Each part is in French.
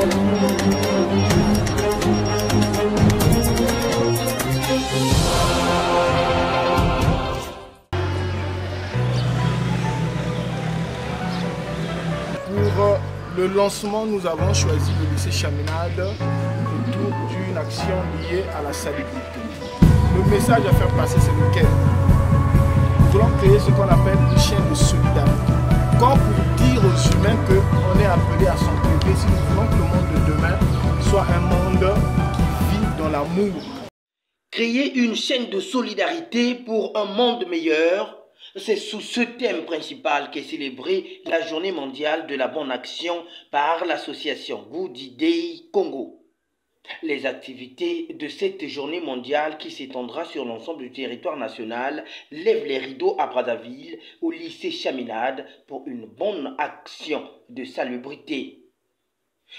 Pour le lancement, nous avons choisi le lycée Chaminade autour d'une action liée à la salubrité. Le message à faire passer, c'est lequel? Nous voulons créer ce qu'on appelle une chaîne de solidarité. Comme pour dire aux humains qu'on est appelé à s'entraider si nous voulons que le monde de demain soit un monde qui vit dans l'amour. Créer une chaîne de solidarité pour un monde meilleur, c'est sous ce thème principal qu'est célébrée la Journée mondiale de la bonne action par l'association Goody Day Congo. Les activités de cette journée mondiale qui s'étendra sur l'ensemble du territoire national lèvent les rideaux à Brazzaville au lycée Chaminade pour une bonne action de salubrité.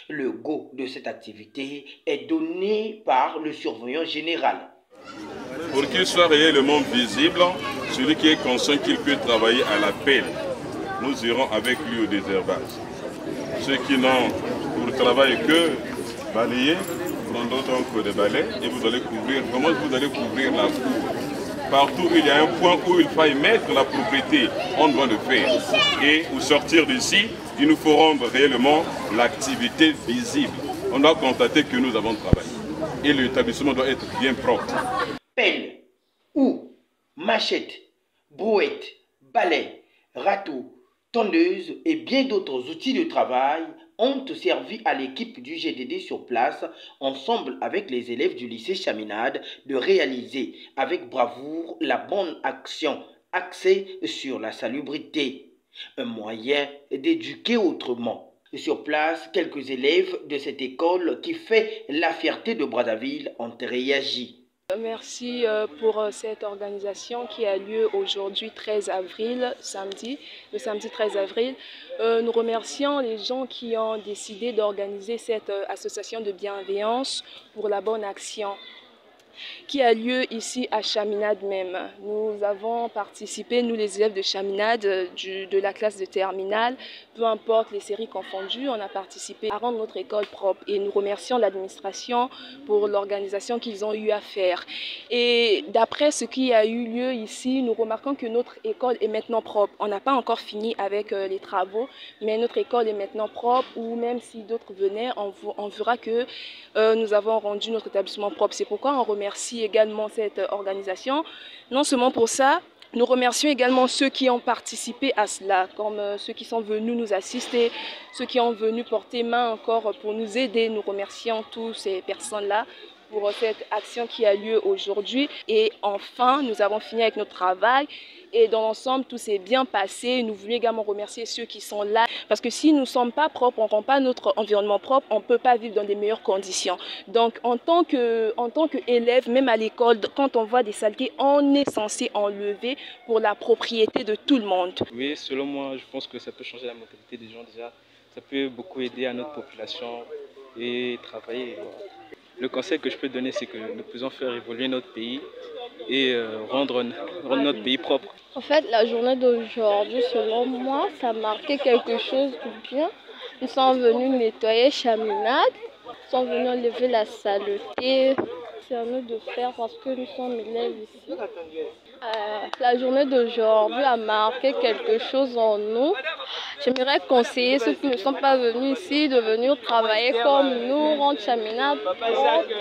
Le go de cette activité est donné par le surveillant général. Pour qu'il soit réellement visible, celui qui est conscient qu'il peut travailler à la pelle, nous irons avec lui au désherbage. Ceux qui n'ont pour travail que balayer, prendront donc des balais et vous allez couvrir. Comment vous allez couvrir la cour? Partout il y a un point où il faut mettre la propriété, on doit le faire. Et au sortir d'ici, il nous faut rendre réellement l'activité visible. On doit constater que nous avons travaillé. Et l'établissement doit être bien propre. Pelle, houe, machette, brouette, balai, râteau, tondeuse et bien d'autres outils de travail ont servi à l'équipe du GDD sur place, ensemble avec les élèves du lycée Chaminade, de réaliser avec bravoure la bonne action axée sur la salubrité, un moyen d'éduquer autrement. Sur place, quelques élèves de cette école qui fait la fierté de Brazzaville ont réagi. Merci pour cette organisation qui a lieu aujourd'hui 13 avril, samedi, le samedi 13 avril. Nous remercions les gens qui ont décidé d'organiser cette association de bienveillance pour la bonne action qui a lieu ici à Chaminade même. Nous avons participé, nous les élèves de Chaminade, de la classe de terminale, peu importe les séries confondues, on a participé à rendre notre école propre et nous remercions l'administration pour l'organisation qu'ils ont eu à faire. Et d'après ce qui a eu lieu ici, nous remarquons que notre école est maintenant propre. On n'a pas encore fini avec les travaux, mais notre école est maintenant propre, ou même si d'autres venaient, on verra que nous avons rendu notre établissement propre. C'est pourquoi on remercie également cette organisation. Non seulement pour ça, nous remercions également ceux qui ont participé à cela, comme ceux qui sont venus nous assister, ceux qui ont venu porter main encore pour nous aider. Nous remercions tous ces personnes-là pour cette action qui a lieu aujourd'hui. Et enfin, nous avons fini avec notre travail. Et dans l'ensemble, tout s'est bien passé. Nous voulons également remercier ceux qui sont là. Parce que si nous ne sommes pas propres, on ne rend pas notre environnement propre, on ne peut pas vivre dans des meilleures conditions. Donc, en tant qu'élève, même à l'école, quand on voit des saletés, on est censé enlever pour la propriété de tout le monde. Oui, selon moi, je pense que ça peut changer la mentalité des gens déjà. Ça peut beaucoup aider à notre population et travailler. Le conseil que je peux donner, c'est que nous pouvons faire évoluer notre pays et rendre notre pays propre. En fait, la journée d'aujourd'hui, selon moi, ça marquait quelque chose de bien. Nous sommes venus nettoyer Chaminade, nous sommes venus enlever la saleté. C'est à nous de faire parce que nous sommes élèves ici. La journée d'aujourd'hui a marqué quelque chose en nous. J'aimerais conseiller ceux qui ne sont pas venus ici de venir travailler comme nous, rendre Chaminade.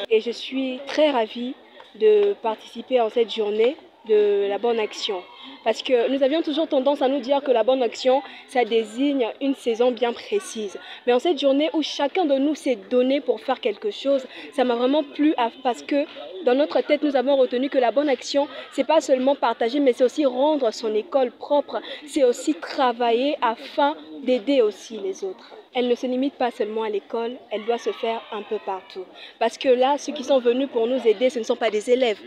Et je suis très ravie de participer à cette journée de la bonne action. Parce que nous avions toujours tendance à nous dire que la bonne action, ça désigne une saison bien précise. Mais en cette journée où chacun de nous s'est donné pour faire quelque chose, ça m'a vraiment plu parce que dans notre tête, nous avons retenu que la bonne action, c'est pas seulement partager, mais c'est aussi rendre son école propre. C'est aussi travailler afin d'aider aussi les autres. Elle ne se limite pas seulement à l'école, elle doit se faire un peu partout. Parce que là, ceux qui sont venus pour nous aider, ce ne sont pas des élèves,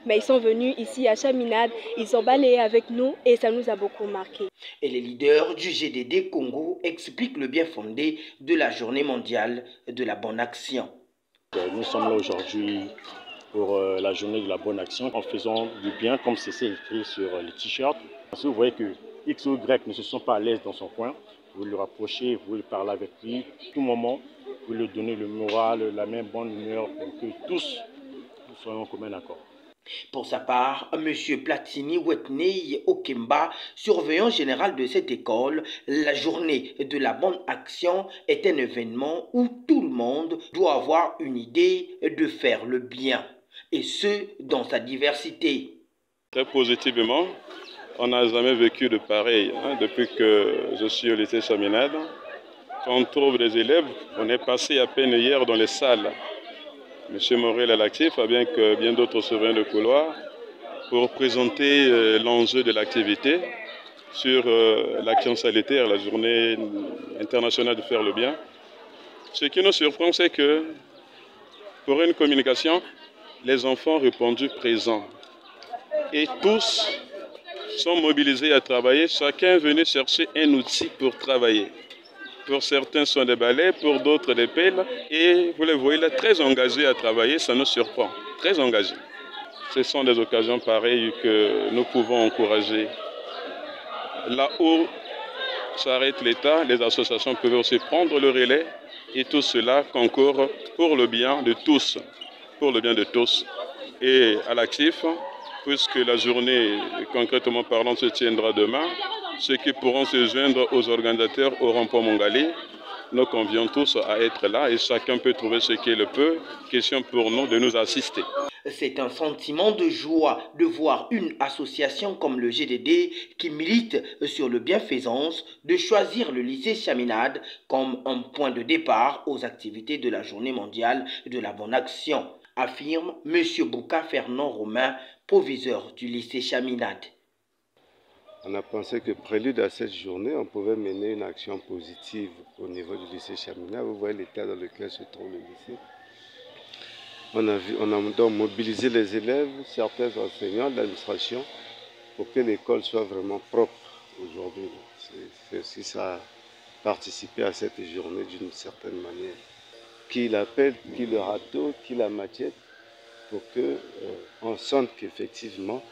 mais ils sont venus ici à Chaminade, ils ont balayé avec nous et ça nous a beaucoup marqué. Et les leaders du GDD Congo expliquent le bien fondé de la journée mondiale de la bonne action. Nous sommes là aujourd'hui pour la journée de la bonne action en faisant du bien comme c'est écrit sur les t-shirts. Parce que vous voyez que X ou Y ne se sont pas à l'aise dans son coin. vous le rapprochez, vous le parlez avec lui, à tout moment, vous lui donnez le moral, la même bonne humeur pour que tous nous soyons en commun accord. Pour sa part, M. Platini Wetney Okemba, surveillant général de cette école, la journée de la bonne action est un événement où tout le monde doit avoir une idée de faire le bien, et ce, dans sa diversité. Très positivement, on n'a jamais vécu de pareil depuis que je suis au lycée Chaminade. Quand on trouve des élèves, on est passé à peine hier dans les salles. M. Morel est l'actif, bien que bien d'autres surveillants de couloir, pour présenter l'enjeu de l'activité sur l'action sanitaire, la journée internationale de faire le bien. Ce qui nous surprend, c'est que pour une communication, les enfants ont répondu présents. Et tous sont mobilisés à travailler, chacun est venu chercher un outil pour travailler. Pour certains, ce sont des balais, pour d'autres, des pelles. Et vous les voyez là, très engagés à travailler, ça nous surprend. Très engagés. Ce sont des occasions pareilles que nous pouvons encourager. Là où s'arrête l'État, les associations peuvent aussi prendre le relais. Et tout cela concourt pour le bien de tous. Pour le bien de tous. Et à l'actif, puisque la journée, concrètement parlant, se tiendra demain, ceux qui pourront se joindre aux organisateurs au rond-point Mongali, nous convions tous à être là et chacun peut trouver ce qu'il peut. Question pour nous de nous assister. C'est un sentiment de joie de voir une association comme le GDD qui milite sur le bienfaisance de choisir le lycée Chaminade comme un point de départ aux activités de la Journée mondiale de la bonne action, affirme M. Bouka Fernand Romain, proviseur du lycée Chaminade. On a pensé que prélude à cette journée, on pouvait mener une action positive au niveau du lycée Chaminade. Vous voyez l'état dans lequel se trouve le lycée. On a donc mobilisé les élèves, certains enseignants, l'administration, pour que l'école soit vraiment propre aujourd'hui. C'est aussi ça, participer à cette journée d'une certaine manière. Qui l'appelle, qui le râteau, qui la machette, pour qu'on sente qu'effectivement,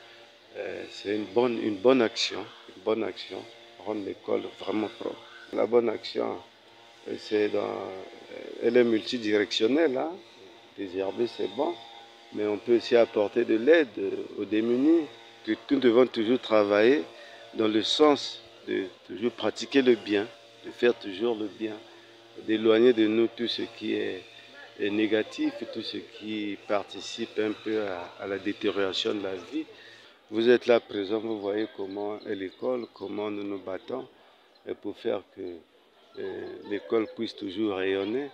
c'est une bonne action, rendre l'école vraiment propre. La bonne action, elle est multidirectionnelle. Hein. Désherber, c'est bon, mais on peut aussi apporter de l'aide aux démunis. Que nous devons toujours travailler dans le sens de toujours pratiquer le bien, de faire toujours le bien, d'éloigner de nous tout ce qui est négatif, tout ce qui participe un peu à la détérioration de la vie. Vous êtes là présent, vous voyez comment est l'école, comment nous nous battons pour faire que l'école puisse toujours rayonner.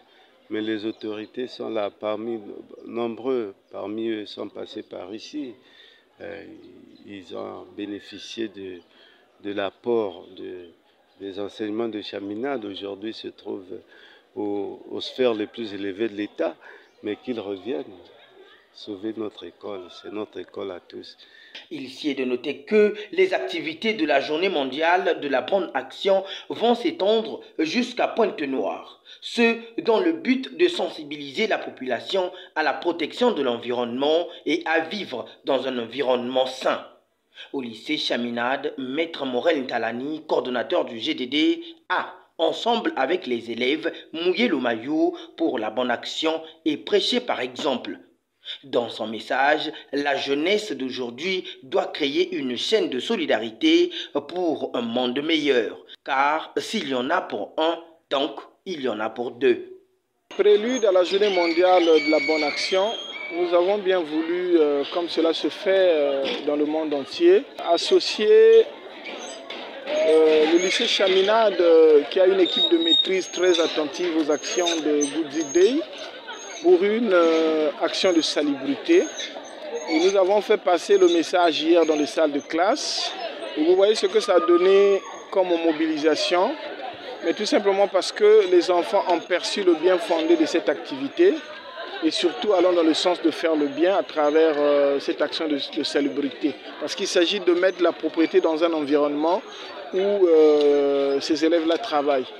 Mais les autorités sont là, nombreux parmi eux sont passés par ici. Ils ont bénéficié de l'apport des enseignements de Chaminade. Aujourd'hui se trouvent aux sphères les plus élevées de l'État, mais qu'ils reviennent sauver notre école. C'est notre école à tous. Il s'y est de noter que les activités de la Journée mondiale de la bonne action vont s'étendre jusqu'à Pointe-Noire. Ce dans le but de sensibiliser la population à la protection de l'environnement et à vivre dans un environnement sain. Au lycée Chaminade, Maître Morel Ntalani, coordonnateur du GDD, a, ensemble avec les élèves, mouillé le maillot pour la bonne action et prêché par exemple. Dans son message, la jeunesse d'aujourd'hui doit créer une chaîne de solidarité pour un monde meilleur. Car s'il y en a pour un, donc il y en a pour deux. Prélude à la journée mondiale de la bonne action, nous avons bien voulu, comme cela se fait dans le monde entier, associer le lycée Chaminade qui a une équipe de maîtrise très attentive aux actions de Good Day pour une action de salubrité. Et nous avons fait passer le message hier dans les salles de classe. Et vous voyez ce que ça a donné comme mobilisation, mais tout simplement parce que les enfants ont perçu le bien fondé de cette activité et surtout allant dans le sens de faire le bien à travers cette action de salubrité. Parce qu'il s'agit de mettre la propriété dans un environnement où ces élèves-là travaillent.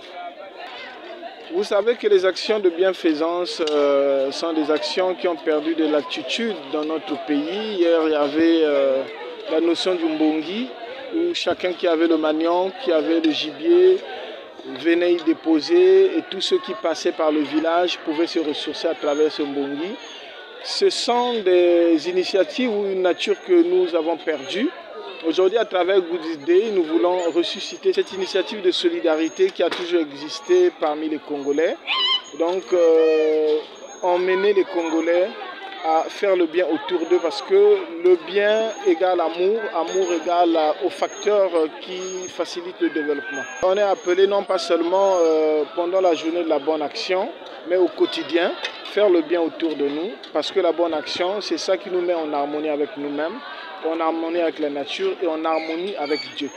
Vous savez que les actions de bienfaisance sont des actions qui ont perdu de l'attitude dans notre pays. Hier, il y avait la notion du mbongi, où chacun qui avait le manioc, qui avait le gibier, venaient y déposer et tous ceux qui passaient par le village pouvaient se ressourcer à travers ce mbongi. Ce sont des initiatives ou une nature que nous avons perdue. Aujourd'hui, à travers Good Day, nous voulons ressusciter cette initiative de solidarité qui a toujours existé parmi les Congolais. Donc, emmener les Congolais à faire le bien autour d'eux parce que le bien égale amour, amour égale aux facteurs qui facilitent le développement. On est appelé non pas seulement pendant la journée de la bonne action, mais au quotidien, faire le bien autour de nous parce que la bonne action, c'est ça qui nous met en harmonie avec nous-mêmes, en harmonie avec la nature et en harmonie avec Dieu.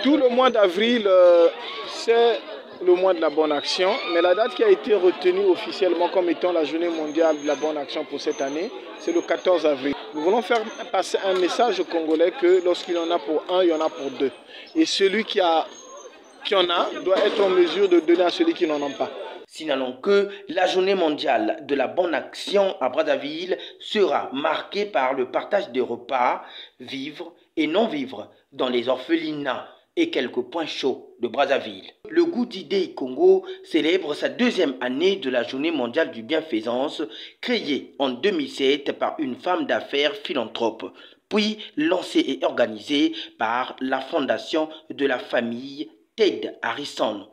Tout le mois d'avril, c'est le mois de la bonne action, mais la date qui a été retenue officiellement comme étant la journée mondiale de la bonne action pour cette année, c'est le 14 avril. Nous voulons faire passer un message aux Congolais que lorsqu'il y en a pour un, il y en a pour deux. Et celui qui en a doit être en mesure de donner à celui qui n'en a pas. Signalons que la journée mondiale de la bonne action à Brazzaville sera marquée par le partage des repas, vivre et non vivre dans les orphelinats et quelques points chauds de Brazzaville. Le Good Day Congo célèbre sa deuxième année de la journée mondiale du bienfaisance, créée en 2007 par une femme d'affaires philanthrope, puis lancée et organisée par la fondation de la famille Ted Harrison.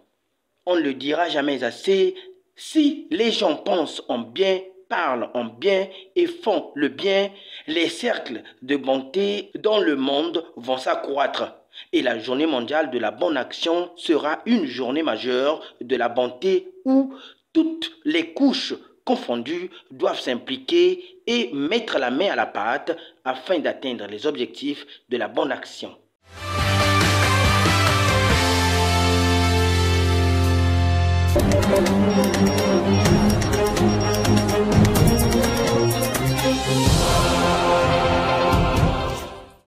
On ne le dira jamais assez, si les gens pensent en bien, parlent en bien et font le bien, les cercles de bonté dans le monde vont s'accroître. Et la journée mondiale de la bonne action sera une journée majeure de la bonté où toutes les couches confondues doivent s'impliquer et mettre la main à la pâte afin d'atteindre les objectifs de la bonne action.